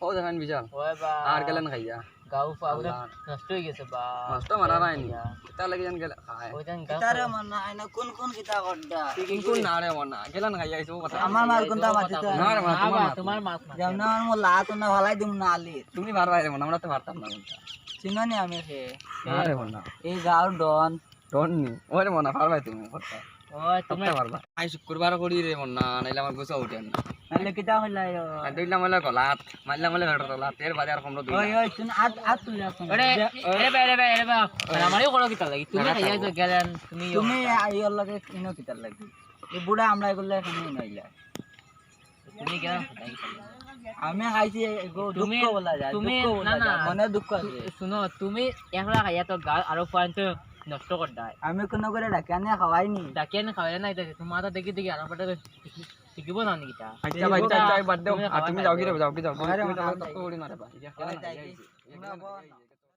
ও দেখেন বিশাল ওই বা আর গেলেন খাইয়া গাও পাউরে নষ্ট হয়ে গেছে বা নষ্ট মারা নাইনি কিতা লাগি জান গেল খায় ওই জান গাও কিতারে মন আইনা কোন কোন কিতা করডা কোন না রে মনা গেলেন খাইয়া আইছো কথা আমার মাল কোনটা মাটিতে না রে মনা না তোমার বা তোমার মাছ যেমন আমার মো লাত না ভালাই দিম না আলি তুমি মারবা রে মনা আমরা তো মারতাম না কোনটা চিননি আমি হে না রে মনা এই গাঁর ডন ডন নি ওরে মনা পারবাই তুমি কথা ওই তুমি তুমি পারবা আই শুক্রবার করি রে মনা নাইলে আমার গোসা উঠেন না নালে কিতা হইলাই আর দুইলাম হলে গলাত মারলাম হলে গলাত এর বাজার কমলো দুই ওই ওই শুন আত তুই আসুন ওরে এরে বা আমারও কোনো কিতা লাগি তুমি খাইয়া তো গেলেন তুমি তুমি আইয়র লাগে কিনো কিতা লাগি এই বুড়া আমরা এগুলো এখানে নইলা তুমি গেলেন আমি খাইছি তুমি দুঃখ বলা যায় তুমি দুঃখ বলা না যায় না মনে দুঃখ আছে শুনো তুমি একলা খাইয়া তো গাল আরো পয়েন্ট নষ্ট কর দেয় আমি কোনো করে ডাকে আনিয়া খাওয়াইনি ডাকিয়ে না খাওয়াই নাই দেখে তোমার তো দেখি দেখি আরো পাটা শিখিব না নাকি তা আচ্ছা ভাই চাই বাদ দাও আর তুমি যাও কি রে যাও কি যাও আরে তুমি মনা, তো করি মারবা তোমরা